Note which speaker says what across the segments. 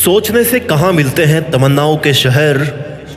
Speaker 1: सोचने से कहाँ मिलते हैं तमन्नाओं के शहर,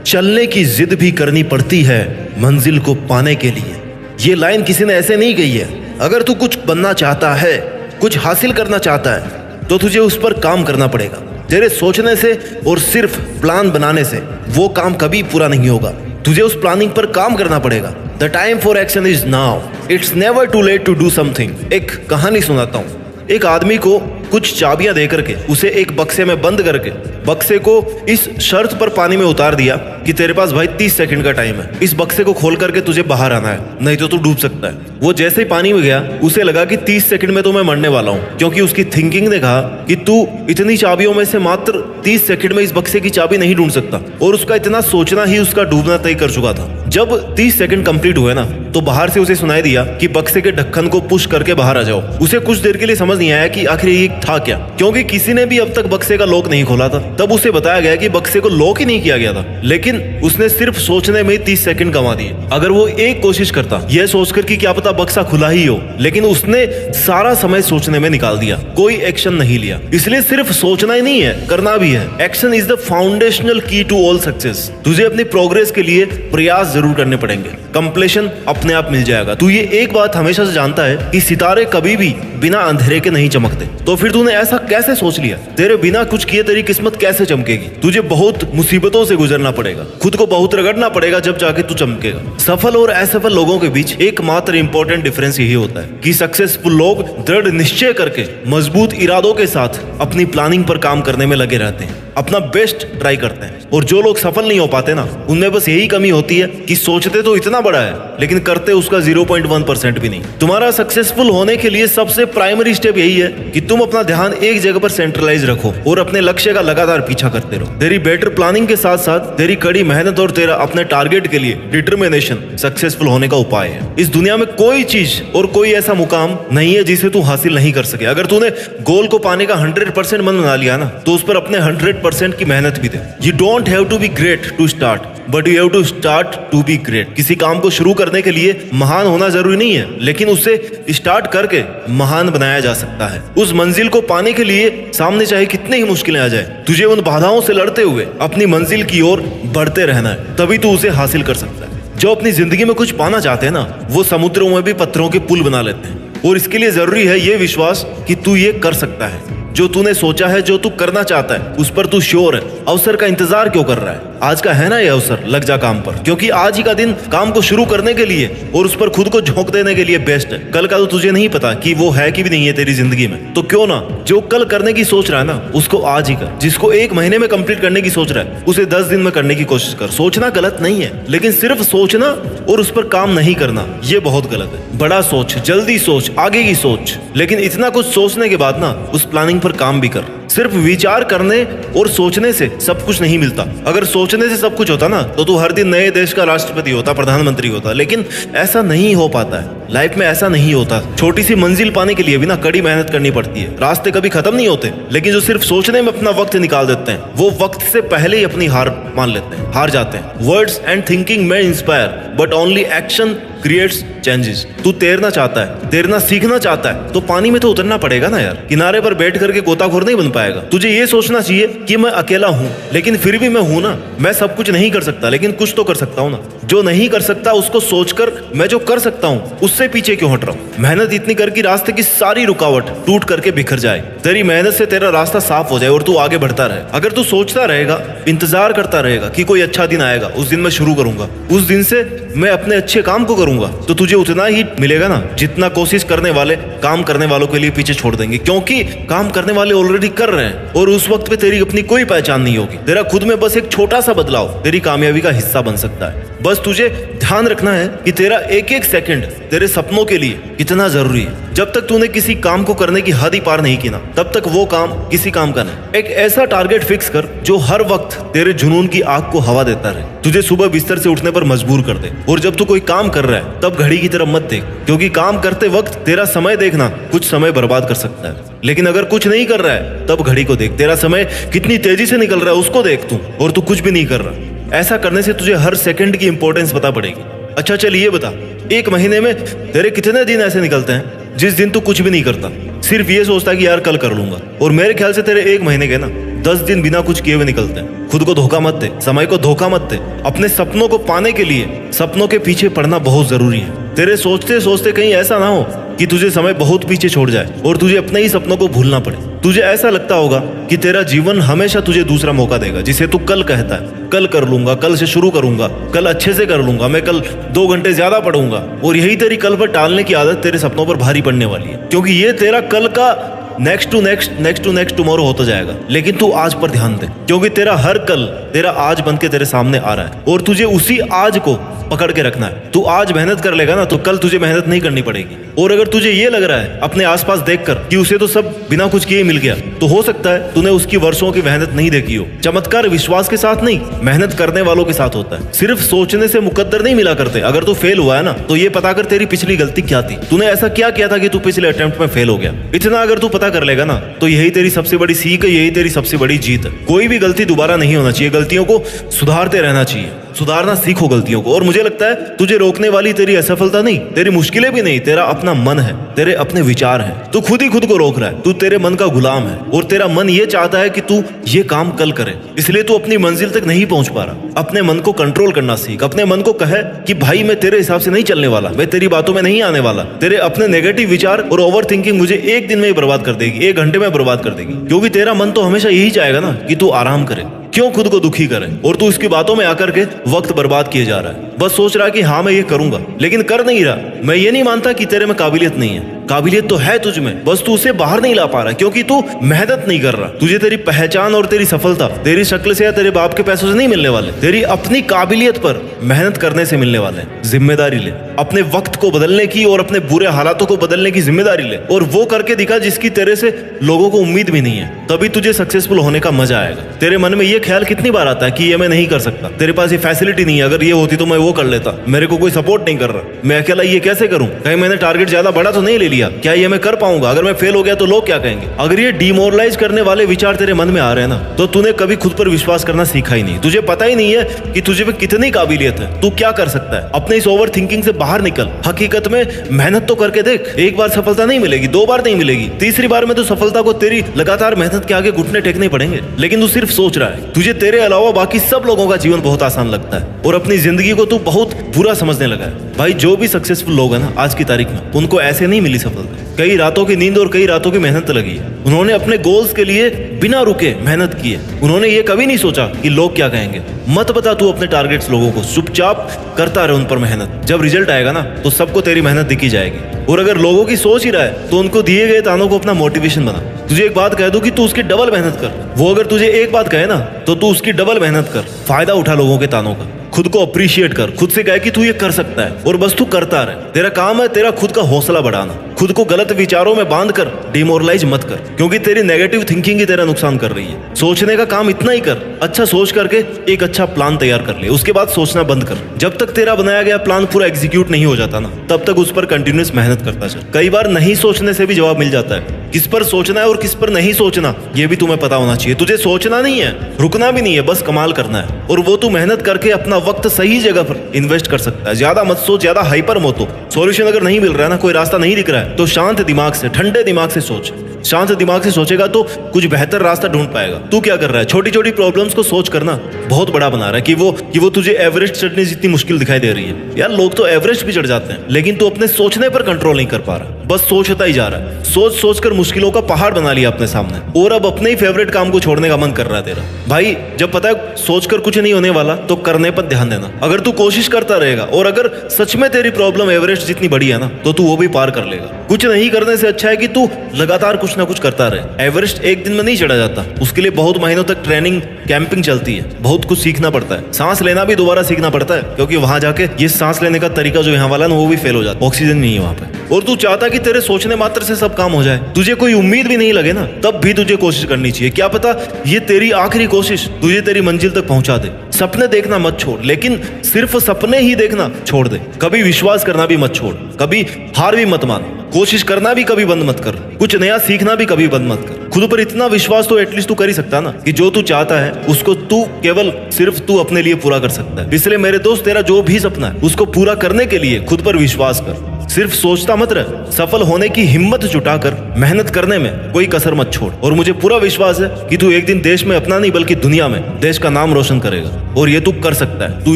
Speaker 1: चलने की जिद भी करनी पड़ती है मंजिल को पाने के लिए। ये लाइन किसी ने ऐसे नहीं कही है। अगर तू कुछ बनना चाहता है, कुछ हासिल करना चाहता है, तो तुझे उस पर काम करना पड़ेगा। तेरे सोचने से और सिर्फ प्लान बनाने से वो काम कभी पूरा नहीं होगा। तुझे उस प्लानिंग पर काम करना पड़ेगा। The time for action is now, it's never too late to do something. एक कहानी सुनाता हूँ। एक आदमी को कुछ चाबियां देकर के उसे एक बक्से में बंद करके बक्से को इस शर्त पर पानी में उतार दिया कि तेरे पास भाई 30 सेकंड का टाइम है, इस बक्से को खोल करके तुझे बाहर आना है, नहीं तो तू डूब सकता है। वो जैसे ही पानी में गया उसे लगा कि 30 सेकंड में तो मैं मरने वाला हूँ, क्योंकि उसकी थिंकिंग ने कहा कि तू इतनी चाबियों में से मात्र 30 सेकंड में इस बक्से की चाबी नहीं ढूंढ सकता। और उसका इतना सोचना ही उसका डूबना तय कर चुका था। जब 30 सेकंड कंप्लीट हुए ना, तो बाहर से उसे सुनाई दिया कि बक्से के ढक्कन को पुश करके बाहर आ जाओ। उसे कुछ देर के लिए समझ नहीं आया कि आखिर ये था क्या, क्योंकि किसी ने भी अब तक बक्से का लॉक नहीं खोला था। तब उसे बताया गया कि बक्से को लॉक ही नहीं किया गया था, लेकिन उसने सिर्फ सोचने में 30 सेकंड गंवा दिए। अगर वो एक कोशिश करता यह सोचकर कि क्या पता बक्सा खुला ही हो, लेकिन उसने सारा समय सोचने में निकाल दिया, कोई एक्शन नहीं लिया। इसलिए सिर्फ सोचना ही नहीं है, करना भी है। एक्शन इज द फाउंडेशनल की टू ऑल सक्सेस। तुझे अपनी प्रोग्रेस के लिए प्रयास जरूर करने पड़ेंगे, कंप्लीशन अपने आप मिल जाएगा। तू ये एक बात हमेशा से जानता है कि सितारे कभी भी बिना अंधेरे के नहीं चमकते, तो फिर तूने ऐसा कैसे सोच लिया? तेरे बिना कुछ किए तेरी किस्मत कैसे चमकेगी? तुझे बहुत मुसीबतों से गुजरना पड़ेगा, खुद को बहुत रगड़ना पड़ेगा, जब जाके तू चमकेगा। सफल और असफल लोगों के बीच एकमात्र इंपॉर्टेंट डिफरेंस यही होता है कि सक्सेसफुल लोग दृढ़ निश्चय करके मजबूत इरादों के साथ अपनी प्लानिंग पर काम करने में लगे रहते हैं, अपना बेस्ट ट्राई करते हैं। और जो लोग सफल नहीं हो पाते ना, उनमें बस यही कमी होती है कि सोचते तो इतना बड़ा है, लेकिन करते उसका 0.1% भी नहीं। तुम्हारा सक्सेसफुल होने के लिए सबसे प्राइमरी स्टेप यही है कि तुम अपना ध्यान एक जगह पर सेंट्रलाइज रखो और अपने लक्ष्य का लगातार पीछा करते रहो। तेरी बेटर प्लानिंग के साथ साथ तेरी कड़ी मेहनत और तेरा अपने टारगेट के लिए डिटर्मिनेशन सक्सेसफुल होने का उपाय है। इस दुनिया में कोई चीज और कोई ऐसा मुकाम नहीं है जिसे तू हासिल नहीं कर सके। अगर तूने गोल को पाने का 100% मन बना लिया ना, तो उस पर अपने 100% की मेहनत भी दे। You don't have to be great to start, but you have to start to be great. किसी काम को शुरू करने के लिए महान होना जरूरी नहीं है, लेकिन उसे स्टार्ट करके महान बनाया जा सकता है। उस मंजिल को पाने के लिए सामने चाहे कितनी ही मुश्किलें आ जाए, तुझे उन बाधाओं से लड़ते हुए अपनी मंजिल की ओर बढ़ते रहना है, तभी तू उसे हासिल कर सकता है। जो अपनी जिंदगी में कुछ पाना चाहते हैं ना, वो समुद्रों में भी पत्थरों के पुल बना लेते हैं। और इसके लिए जरूरी है ये विश्वास कि तू ये कर सकता है। जो तूने सोचा है, जो तू करना चाहता है, उस पर तू श्योर है। अवसर का इंतजार क्यों कर रहा है? आज का है ना ये अवसर, लग जा काम पर, क्योंकि आज ही का दिन काम को शुरू करने के लिए और उस पर खुद को झोंक देने के लिए बेस्ट है। कल का तो तुझे नहीं पता कि वो है कि भी नहीं है तेरी जिंदगी में, तो क्यों ना जो कल करने की सोच रहा है ना, उसको आज ही कर। जिसको 1 महीने में कंप्लीट करने की सोच रहा है, उसे 10 दिन में करने की कोशिश कर। सोचना गलत नहीं है, लेकिन सिर्फ सोचना और उस पर काम नहीं करना, ये बहुत गलत है। बड़ा सोच, जल्दी सोच, आगे की सोच, लेकिन इतना कुछ सोचने के बाद ना उस प्लानिंग पर काम भी कर। सिर्फ विचार करने और सोचने से सब कुछ नहीं मिलता। अगर सोचने से सब कुछ होता ना, तो तू हर दिन नए देश का राष्ट्रपति होता, प्रधानमंत्री होता, लेकिन ऐसा नहीं हो पाता है। लाइफ में ऐसा नहीं होता। छोटी सी मंजिल पाने के लिए भी ना कड़ी मेहनत करनी पड़ती है। रास्ते कभी खत्म नहीं होते, लेकिन जो सिर्फ सोचने में अपना वक्त निकाल देते हैं, वो वक्त से पहले ही अपनी हार मान लेते हैं, हार जाते हैं। वर्ड्स एंड थिंकिंग में inspire, but only action creates changes. तू तैरना चाहता है, तैरना सीखना चाहता है, तो पानी में तो उतरना पड़ेगा ना यार। किनारे पर बैठ करके गोताखोर नहीं बन पाएगा। तुझे ये सोचना चाहिए कि मैं अकेला हूँ, लेकिन फिर भी मैं हूँ ना। मैं सब कुछ नहीं कर सकता, लेकिन कुछ तो कर सकता हूँ ना। जो नहीं कर सकता उसको सोचकर मैं जो कर सकता हूँ उससे पीछे क्यों हट रहा हूँ? मेहनत इतनी कर कि रास्ते की सारी रुकावट टूट करके बिखर जाए, तेरी मेहनत से तेरा रास्ता साफ हो जाए और तू आगे बढ़ता रहे। अगर तू सोचता रहेगा, इंतजार करता रहेगा कि कोई अच्छा दिन आएगा, उस दिन मैं शुरू करूंगा, उस दिन से मैं अपने अच्छे काम को करूंगा, तो तुझे उतना ही मिलेगा ना जितना कोशिश करने वाले काम करने वालों के लिए पीछे छोड़ देंगे। क्योंकि काम करने वाले ऑलरेडी कर रहे हैं और उस वक्त पे तेरी अपनी कोई पहचान नहीं होगी। तेरा खुद में बस एक छोटा सा बदलाव तेरी कामयाबी का हिस्सा बन सकता है। बस तुझे ध्यान रखना है कि तेरा एक एक सेकंड तेरे सपनों के लिए कितना जरूरी है। जब तक तूने किसी काम को करने की हद ही पार नहीं की ना, तब तक वो काम किसी काम का नहीं। एक ऐसा टारगेट फिक्स कर जो हर वक्त तेरे जुनून की आग को हवा देता रहे, तुझे सुबह बिस्तर से उठने पर मजबूर कर दे। और जब तू कोई काम कर रहा है, तब घड़ी की तरफ मत देख, क्योंकि काम करते वक्त तेरा समय देखना कुछ समय बर्बाद कर सकता है। लेकिन अगर कुछ नहीं कर रहा है, तब घड़ी को देख, तेरा समय कितनी तेजी से निकल रहा है उसको देख तू, और तू कुछ भी नहीं कर रहा। ऐसा करने से तुझे हर सेकंड की इंपॉर्टेंस पता पड़ेगी। अच्छा चल ये बता, 1 महीने में तेरे कितने दिन ऐसे निकलते हैं जिस दिन तू कुछ भी नहीं करता, सिर्फ ये सोचता है कि यार कल कर लूंगा। और मेरे ख्याल से तेरे 1 महीने के ना 10 दिन बिना कुछ किए हुए निकलते हैं। खुद को धोखा मत दे, समय को धोखा मत दे। अपने सपनों को पाने के लिए सपनों के पीछे पड़ना बहुत जरूरी है। तेरे सोचते सोचते कहीं ऐसा ना हो कि तुझे समय बहुत पीछे छोड़ जाए और तुझे अपने ही सपनों को भूलना पड़े। तुझे ऐसा लगता होगा कि तेरा जीवन हमेशा तुझे दूसरा मौका देगा, जिसे तू कल कहता है, कल कर लूंगा, कल से शुरू करूंगा, कल अच्छे से कर लूंगा, मैं कल 2 घंटे ज्यादा पढ़ूंगा। और यही तेरी कल पर टालने की आदत तेरे सपनों पर भारी पड़ने वाली है, क्योंकि ये तेरा कल का नेक्स्ट टू नेक्स्ट टुमारो होता जाएगा। लेकिन तू आज पर ध्यान दे, क्योंकि तेरा हर कल तेरा आज बन के तेरे सामने आ रहा है और तुझे उसी आज को पकड़ के रखना है। तू आज मेहनत कर लेगा ना तो कल तुझे मेहनत नहीं करनी पड़ेगी। और अगर तुझे ये लग रहा है अपने आसपास देखकर कि उसे तो सब बिना कुछ किए मिल गया, तो हो सकता है तूने उसकी वर्षों की मेहनत नहीं देखी हो। चमत्कार विश्वास के साथ नहीं, मेहनत करने वालों के साथ होता है। सिर्फ सोचने से मुकद्दर नहीं मिला करते। अगर तू फेल हुआ है ना तो ये पता कर तेरी पिछली गलती क्या थी, तूने ऐसा क्या किया था कि तू पिछले अटेम्प्ट में फेल हो गया। इतना अगर तू पता कर लेगा ना तो यही तेरी सबसे बड़ी सीख है, यही तेरी सबसे बड़ी जीत है। कोई भी गलती दोबारा नहीं होना चाहिए, गलतियों को सुधारते रहना चाहिए। सुधारना सीखो गलतियों को। और मुझे लगता है तुझे रोकने वाली तेरी असफलता नहीं, तेरी मुश्किलें भी नहीं, तेरा अपना मन है, तेरे अपने विचार हैं। तू खुद ही खुद को रोक रहा है, तू तेरे मन का गुलाम है और तेरा मन ये चाहता है कि तू ये काम कल करे, इसलिए तू अपनी मंजिल तक नहीं पहुंच पा रहा। अपने मन को कंट्रोल करना सीख। अपने मन को कहे कि भाई मैं तेरे हिसाब से नहीं चलने वाला, मैं तेरी बातों में नहीं आने वाला। तेरे अपने नेगेटिव विचार और ओवर थिंकिंग मुझे 1 दिन में ही बर्बाद कर देगी, 1 घंटे में बर्बाद कर देगी। क्योंकि तेरा मन तो हमेशा यही चाहेगा ना कि तू आराम करे, क्यों खुद को दुखी करे। और तू इसकी बातों में आकर के वक्त बर्बाद किए जा रहा है। बस सोच रहा है कि हाँ मैं ये करूंगा, लेकिन कर नहीं रहा। मैं ये नहीं मानता कि तेरे में काबिलियत नहीं है, काबिलियत तो है तुझ में, बस तू उसे बाहर नहीं ला पा रहा क्योंकि तू मेहनत नहीं कर रहा। तुझे तेरी पहचान और तेरी सफलता तेरी शक्ल से या तेरे बाप के पैसों से नहीं मिलने वाले, तेरी अपनी काबिलियत पर मेहनत करने से मिलने वाले। जिम्मेदारी ले, अपने वक्त को बदलने की और अपने बुरे हालातों को बदलने की जिम्मेदारी ले, और वो करके दिखा जिसकी तेरे से लोगों को उम्मीद भी नहीं है। तभी तुझे सक्सेसफुल होने का मजा आएगा। तेरे मन में ये ख्याल कितनी बार आता है कि ये मैं नहीं कर सकता, तेरे पास ये फैसिलिटी नहीं है, अगर ये होती तो मैं वो कर लेता, मेरे को कोई सपोर्ट नहीं कर रहा, मैं अकेला ये कैसे करूं, कहीं मैंने टारगेट ज्यादा बड़ा तो नहीं ले लिया, क्या ये मैं कर पाऊंगा, अगर मैं फेल हो गया तो लोग क्या कहेंगे। अगर ये डिमोरलाइज करने वाले विचार तेरे मन में आ रहे हैं ना तो तूने कभी खुद पर विश्वास करना सीखा ही नहीं। तुझे पता ही नहीं है कि तुझे में कितनी काबिलियत है, तू क्या कर सकता है। अपने इस ओवर थिंकिंग से बाहर निकल। हकीकत में मेहनत तो करके देख। 1 बार सफलता नहीं मिलेगी, 2 बार नहीं मिलेगी, 3री बार में तो सफलता को तेरी लगातार मेहनत के आगे घुटने टेकने पड़ेंगे। लेकिन तू सिर्फ सोच रहा है। तुझे तेरे अलावा बाकी सब लोगों का जीवन बहुत आसान लगता है और अपनी जिंदगी को तू बहुत बुरा समझने लगा है। भाई जो भी सक्सेसफुल लोग हैं ना आज की तारीख में, उनको ऐसे नहीं मिली सफलता। कई रातों की नींद और कई रातों की मेहनत लगी है। उन्होंने अपने गोल्स के लिए बिना रुके मेहनत की है। उन्होंने ये कभी नहीं सोचा कि लोग क्या कहेंगे। मत बता तू अपने टारगेट्स लोगों को, चुपचाप करता रहे उन पर मेहनत। जब रिजल्ट आएगा ना तो सबको तेरी मेहनत दिखी जाएगी। और अगर लोगों की सोच ही रहा है तो उनको दिए गए तानों को अपना मोटिवेशन बना। तुझे एक बात कह दूं कि तू उसकी डबल मेहनत कर। वो अगर तुझे एक बात कहे ना तो तू उसकी डबल मेहनत कर। फायदा उठा लोगों के तानों का। खुद को अप्रिशिएट कर, खुद से कहे कि तू ये कर सकता है और बस तू करता रहे। तेरा काम है तेरा खुद का हौसला बढ़ाना। खुद को गलत विचारों में बांध कर डिमोरलाइज मत कर, क्योंकि तेरी नेगेटिव थिंकिंग ही तेरा नुकसान कर रही है। सोचने का काम इतना ही कर, अच्छा सोच करके एक अच्छा प्लान तैयार कर ले, उसके बाद सोचना बंद कर। जब तक तेरा बनाया गया प्लान पूरा एग्जीक्यूट नहीं हो जाता ना तब तक उस पर कंटिन्यूअस मेहनत करता चल। कई बार नहीं सोचने से भी जवाब मिल जाता है। किस पर सोचना है और किस पर नहीं सोचना ये भी तुम्हें पता होना चाहिए। तुझे सोचना नहीं है, रुकना भी नहीं है, बस कमाल करना है। और वो तू मेहनत करके अपना वक्त सही जगह पर इन्वेस्ट कर सकता है। ज्यादा मत सोच, ज्यादा हाइपर मत हो। सॉल्यूशन अगर नहीं मिल रहा है ना, कोई रास्ता नहीं दिख रहा है तो शांत दिमाग से, ठंडे दिमाग से सोच। शांत दिमाग से सोचेगा तो कुछ बेहतर रास्ता ढूंढ पाएगा। तू क्या कर रहा है, छोटी छोटी प्रॉब्लम्स को सोच करना बहुत बड़ा बना रहा है कि वो तुझे एवरेस्ट चढ़ने जितनी मुश्किल दिखाई दे रही है। यार लोग तो एवरेस्ट भी चढ़ जाते हैं, लेकिन तू अपने सोचने पर कंट्रोल नहीं कर पा रहा, बस सोचता ही जा रहा है। सोच सोच कर मुश्किलों का पहाड़ बना लिया अपने सामने और अब अपने ही फेवरेट काम को छोड़ने का मन कर रहा है तेरा। भाई जब पता है सोचकर कुछ नहीं होने वाला तो करने पर ध्यान देना। अगर तू कोशिश करता रहेगा और अगर सच में तेरी प्रॉब्लम एवरेस्ट जितनी बड़ी है ना तो तू वो भी पार कर लेगा। कुछ नहीं करने से अच्छा है कि तू लगातार कुछ ना कुछ करता रहे। एवरेस्ट एक दिन में नहीं चढ़ा जाता, उसके लिए बहुत महीनों तक ट्रेनिंग कैंपिंग चलती है, बहुत कुछ सीखना पड़ता है। सांस लेना भी दोबारा सीखना पड़ता है, क्योंकि वहां जाके ये सांस लेने का तरीका जो यहाँ वाला ना वो भी फेल हो जाता है, ऑक्सीजन नहीं है वहां पे। और तू चाहता कि तेरे सोचने मात्र से सब काम हो जाए, तुझे कोई उम्मीद भी नहीं लगे ना तब भी तुझे कोशिश करनी चाहिए। क्या पता ये तेरी आखिरी कोशिश तुझे तेरी मंजिल तक पहुंचा दे। सपने देखना मत छोड़, लेकिन सिर्फ सपने ही देखना छोड़ दे। कभी विश्वास करना भी मत छोड़, कभी हार भी मत मान, कोशिश करना भी कभी बंद मत कर, कुछ नया सीखना भी कभी बंद मत कर। खुद पर इतना विश्वास तो एटलीस्ट तू कर ही सकता ना कि जो तू चाहता है उसको तू केवल सिर्फ तू अपने लिए पूरा कर सकता है। इसलिए मेरे दोस्त तेरा जो भी सपना है उसको पूरा करने के लिए खुद पर विश्वास कर। सिर्फ सोचता मत रह, सफल होने की हिम्मत जुटाकर मेहनत करने में कोई कसर मत छोड़। और मुझे पूरा विश्वास है कि तू एक दिन देश में अपना नहीं बल्कि दुनिया में देश का नाम रोशन करेगा और ये तू कर सकता है। तू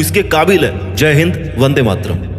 Speaker 1: इसके काबिल है। जय हिंद, वंदे मातरम।